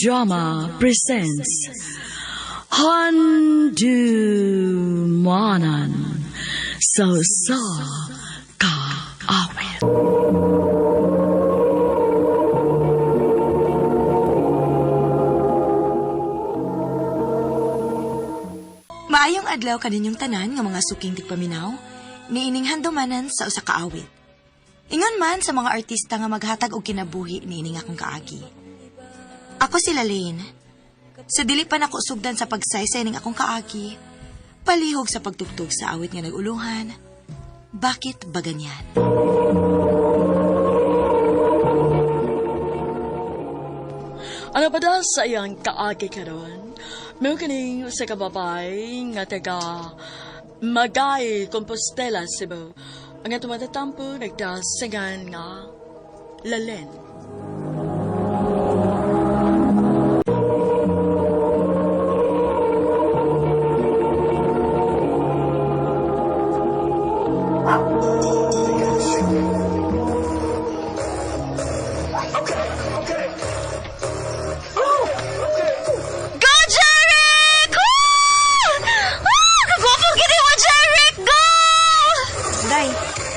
Drama presents Handumanan So Ka Awit. Maayong adlaw kaninyong tanan nga mga suking tigpaminaw, niining handumanan sa usa ka awit. Ingon man sa mga artista nga maghatag og kinabuhi niining akong kaagi. Ako si Lalaine. Sa dili pa nako sugdan sa pagsaysay ning akong kaagi, palihog sa pagtugtog sa awit nga naguluhan. Bakit ba ganyan? Ano ba daw sa iyang kaagi karon? May kaning sa kababay nga taga Magay, Compostela, Cebu. Ang nga tumatatampo nagdasingan nga Lalaine.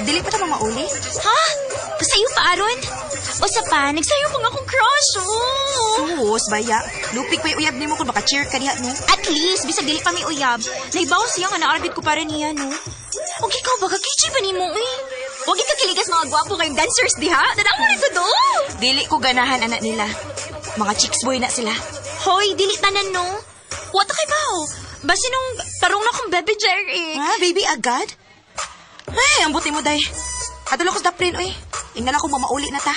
Dili pa ta mamauli? Ha? Pasayo pa, Aron? O sa pa, nagsayo pa nga akong crush, oh. Sus, baya. Lupig pa yung uyab ni mo kung maka-cheer ka diha, no? At least, bisag dili pa may uyab. Naibaw siya nga naarbit ko para niya, no? O ikaw, baka kichi pa ni mo, eh. Huwag ikakiligas mga gwapo kayong dancers, diha? Tanang mo rin do. Dili ko ganahan anak nila. Mga chicks boy na sila. Hoy, dili tanan, no? Wata kay bao. Basi nung tarong na kong bebe Jerry. Ha? Baby, agad? Ay, ang buti mo, day. Adalo ko sa daprin, oy. Ingala ko mamauli na ta.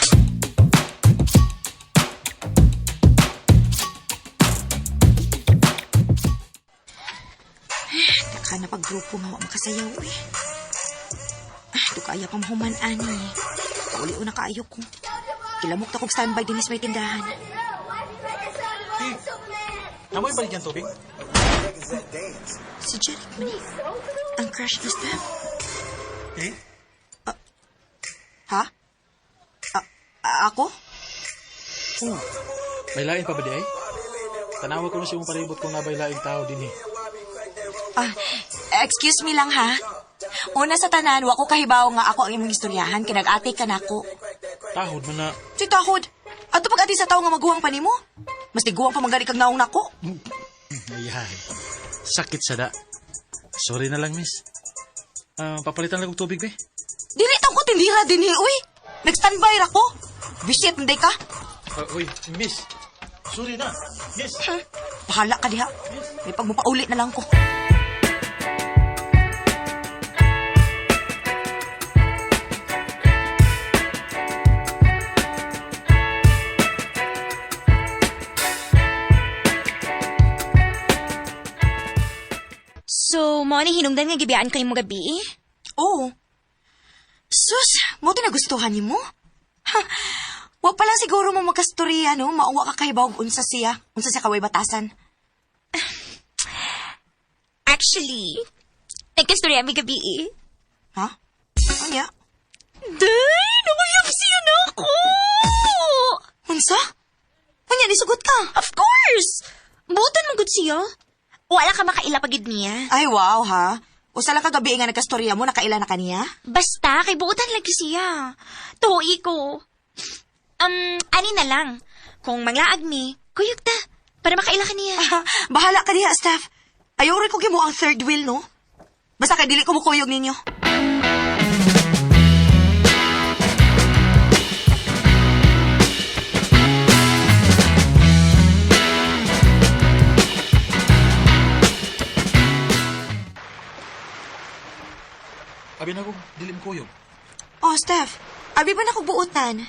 Taka na pag-grupo nga makasayaw, eh. Ito kaya pang human, ani. Pauli o na kaayo ko. Kilamok ta kong standby din is may tindahan. Hey, namoy balik yan tubig? Si Jeric man eh. Ang crush na staff. Eh? Ha? Ako? May lain pa ba di ay? Tanawag ko na si mong paribot kung nabay laing tao din eh. Excuse me lang ha. Una sa tanan, wako kahibaw nga ako ang imong istoryahan, kinag-ate ka nako. Tahod mo na. Si Tahod, ato pag-ati sa tao nga maguwang pa nimo. Mas tiguwang pa magani kag naong nako. Ayan. Sakit sa da. Sorry na lang, miss. Papalitan lang kong tubig, be. Dili tang ko tindira din hi, uy. Nag-standby ra ko. Visit nday ka. Uy, miss. Sorry na. Miss. Bahala ka diha. May pagmupaulit na lang ko. So, mo ni hinungdan nga gibiyaan kayo mo gabi, eh? Oo. Sus, mo nagustuhan ni mo? Ha, wag pa lang siguro mo magkastorya, no? Mauwa ka kahibaw unsa siya kaway batasan. Actually, nagkastorya mi gabi, eh. Ha? Anya? Day, nangayap siya na ako! Unsa? Anya, nisugot ka? Of course! Butan mo gud siya. Wala ka makaila pagid niya. Ay, wow, ha? Usa lang kagabi nga nagkastorya mo, nakaila na kaniya? Basta, kay buutan lagi siya. Tuhoy ko. Ani na lang. Kung manglaag mi, kuyog ta. Para makaila ka niya. Bahala ka diha, staff. Ayaw rin ko gimo ang third wheel, no? Basta kay dili ko mukuyog ninyo. Abi na ko, dili mo kuyog. Oh, Steph. Abi ba na kong buutan?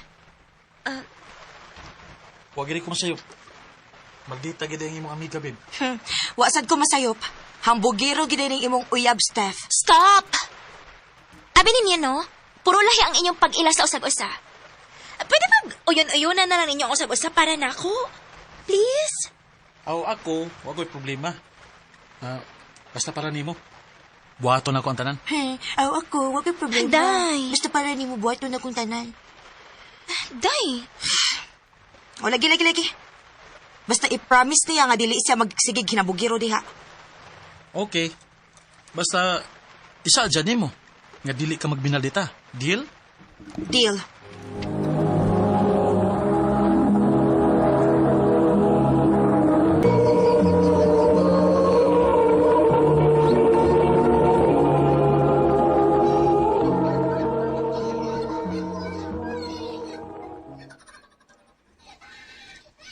Huwag rin ko masayop. Magdita gida yung imong amiga, babe. Wasad ko masayop. Hambugiro gid ning imong uyab, Steph. Stop! Abi ninyo, no? Puro lahi ang inyong pag-ila sa usag-usa. Pwede mag uyon-uyonan na lang ninyo ang usag-usa para nako? Please? Ako, wag ko'y problema. Basta para nimo. Buhaton ako ang tanan. Ako, wag kang problema. Day. Basta para ni mo buhat na kong tanan. Day. O, lagi. Basta i-promise niya nga dili siya magsigig hinabugiro diha. Okay. Basta, isa dyan mo. Nga dili ka magbinaldita. Deal? Deal.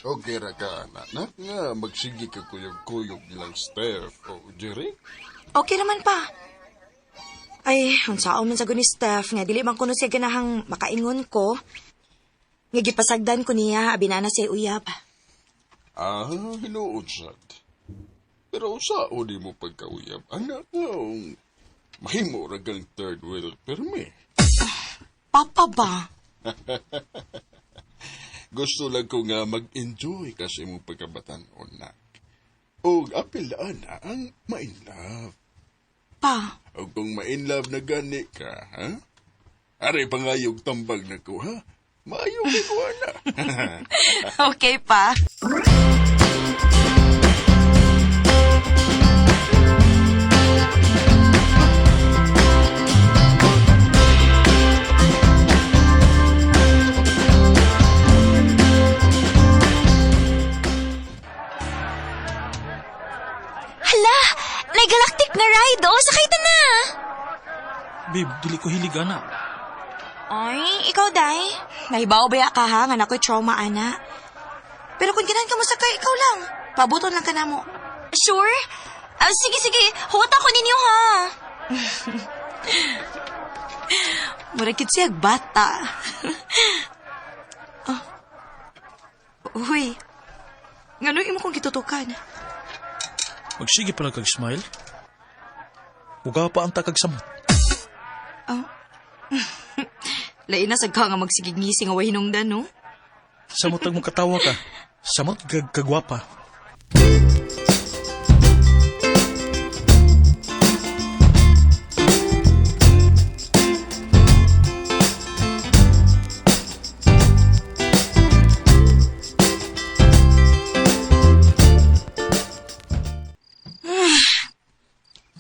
Okay ra ka, anak, nga magsige ka kuyog-kuyog nilang Steph o Jerry. Okay naman pa. Ay, unsaon man sa ni Steph nga dili man kuno siya ganahang makaingon ko. Nga gipasagdan ko niya abinana siya uyab. Ah, hinuod sad. Pero sa di mo pagkauyab, anak nga, mahimo ra kang third wheel permit. Papa ba? Gusto lang ko nga mag-enjoy kasi mong pagkabatanon na. O apil na ang ma-inlove. Pa, O kung ma-inlove na gani ka, ha? Aray pangayog tambag na ko, ha? Maayog ko na. okay pa. Hala, may galactic na ride, oh. Sakay ta na. Babe, dili ko hilig, ana. Ay, ikaw, Day. Nahibaw ba ka ha? Nga nako'y trauma, ana. Pero kung ganahan ka mo sakay, ikaw lang. Pabuton lang ka na mo. Sure? Sige. Huwat ako ninyo, ha? Murakit siya bata. oh. Uy. Ngano imo kong gitutukan? Magsige pala kag-smile. Uga pa ang takag-samot. Oh. Lain na sa ka nga magsigig-ngisi nga wahinungdan, no? Samot ang mong katawa ka. Samot kagwapa.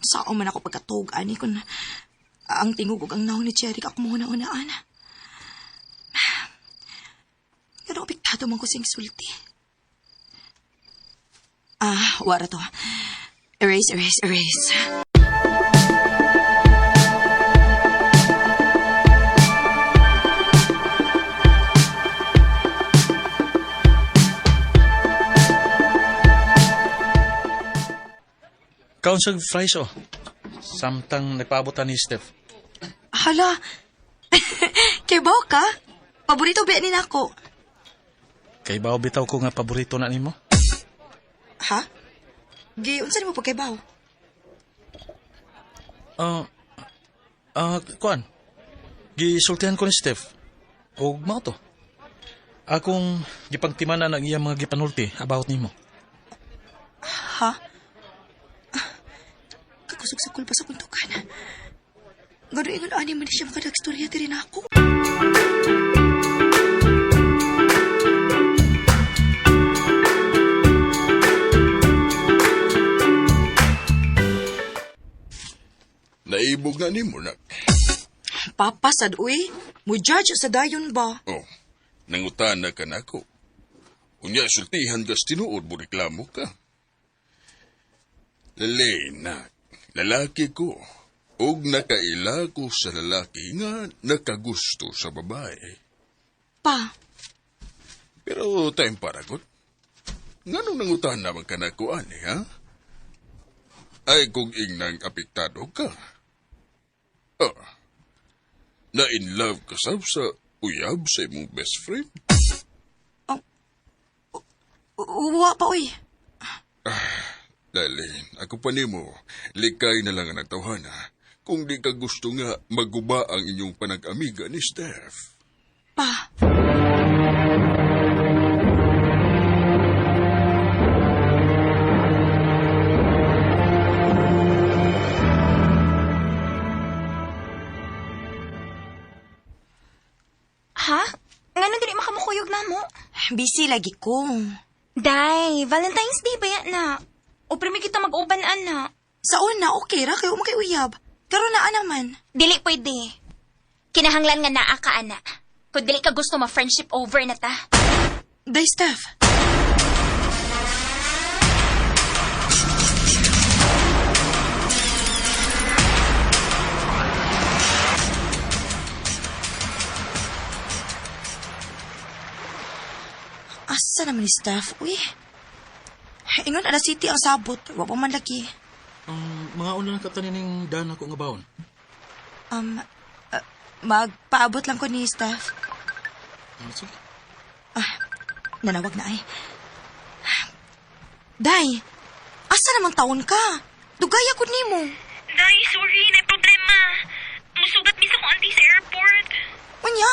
Saan man ako pagkatog, ani ko na ang tingog ug ang naon ni Cherry ako mo una-unaan. Pero apektado man ko sing sulti. Wara to. Erase. Kaon sa fries, oh. Samtang nagpaabotan ni Steph. Hala. Kay Bao ka? Paborito ba ni nako? Kay Bao bitaw ko nga paborito na nimo. Ha? Unsa nimo pa kay Bao? Kuan. Gisultihan ko ni Steph. O mao to. Akong gipangtimanan ang iyang mga gipanulti about nimo. Ha? Kakusog sa kulpa sa kuntukan. Gano'n ingon ani man siya makadagstorya diri na ako. Naibog na ni mo, nak. Papa, sad uy. Mo judge sa dayon ba? Oh, nangutan na ka na ako. Unya, sultihan kas tinuod mo reklamo ka. Nak. Lalaki ko. Og nakaila ko sa lalaki nga nakagusto sa babae. Pa, Pero tayong paragot. Nganong nangutan naman ka na ko, ani, ha? Ay kung ingnang apektado ka. Na-in love ka sa uyab sa imong best friend. uwa pa uy. Dalin, ako pa nimo, likay na lang ang nagtawhana kung di ka gusto nga maguba ang inyong panag-amiga ni Steph. Pa, Ha? Nga nung dili makamukuyog na mo? busy lagi ko. Day, Valentine's Day ba yan na? O primi kita mag-uban, ana? Sa una, okay ra, kayo makiuyab. Karon na naman. Dili pwede. Kinahanglan nga naa ka, ana. Kung dili ka gusto ma-friendship over na ta. Day, Steph. Asa naman ni Steph? Uy. Ingon, alas city ang sabot. Wa pa man laki. Ang mga una ng katanin daan ako nga baon. Magpaabot lang ko ni Steph. Sige. Nanawag na ay. Day, asa namang taon ka? Dugaya ko nimo. Day, sorry. May problema. Musugat misa ko auntie sa airport. Unya,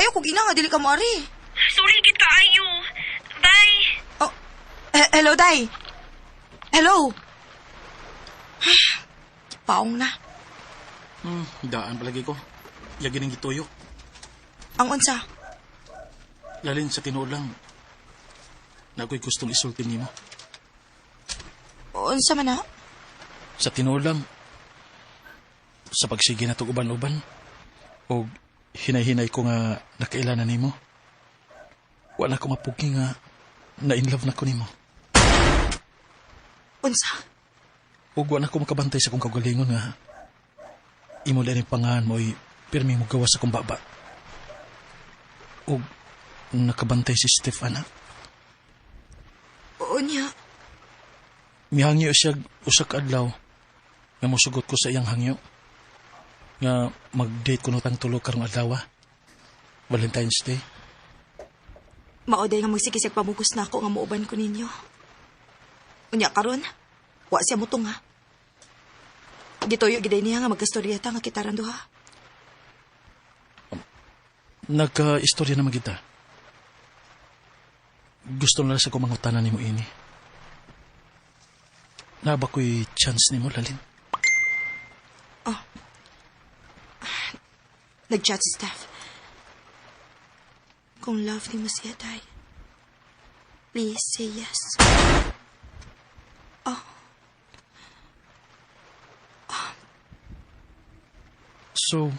ayaw ko gina nga, dili ka maari. Sorry, git ka ayo. Day. Oh, hello, Day. Hello. Paong na. Daan palagi ko. Yagin ang gituyo. Ang unsa? Lalin sa tinuod lang. Na ako'y gustong isulti nimo. Unsa man na? Sa tinuod lang. Sa pagsige na itong uban-uban. O hinay-hinay ko nga nakailanan nimo. Wala ko mapugi nga na in love na ko nimo. Unsa? O wala ko makabantay sa kong kagalingon nga. Imo lang yung pangahan mo ay pirmi mo gawa sa kong baba. O nakabantay si Steph, anak. Unya. Mihangyo siya usak adlaw nga mosugot ko sa iyang hangyo. Nga mag-date ko nutang tulo karong adlaw. Valentine's Day. Maoday nga magsikisig pamugos na ako nga muuban ko ninyo. Unya karon, wa siya mutong ha. Gitoyo giday niya nga magkastoryata nga kita randuha. Nagka-istorya naman kita. Gusto na sa kumangutanan ni mo ini. Naba ko'y chance ni mo, Lalin. Nag-chat si Steph. Kung love ni mo siya, Day, please say yes. So,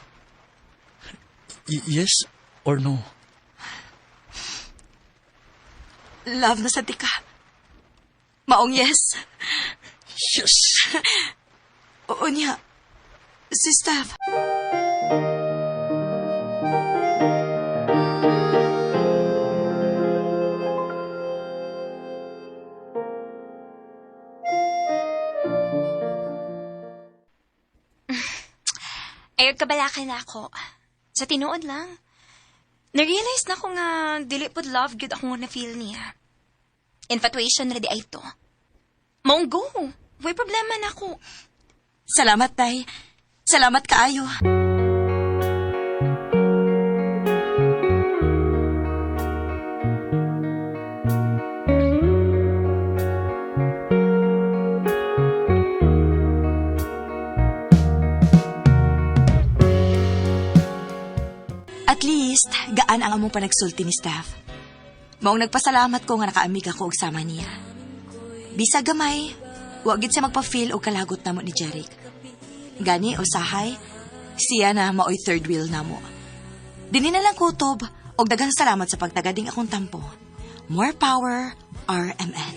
yes or no? Love na sa tika. Maong yes. Yes! Oo niya. Si Steph. Ayod kabalakan na ako. Sa tinuod lang. Na-realize na ko nga dili pod love good ako na feel niya. Infatuation na di ay to. Maong go. Way problema na ako. Salamat, Day. Salamat kaayo. At least, gaan ang among panagsulti ni Steph. Maong nagpasalamat ko nga nakaamig ako og sama niya. Bisa gamay, wag gid siya magpa-feel og kalagot namo ni Jeric. Gani usahay, siya na maoy third wheel namo. Dinhi na lang kutob og daghang salamat sa pagtagading akong tampo. More power, RMN.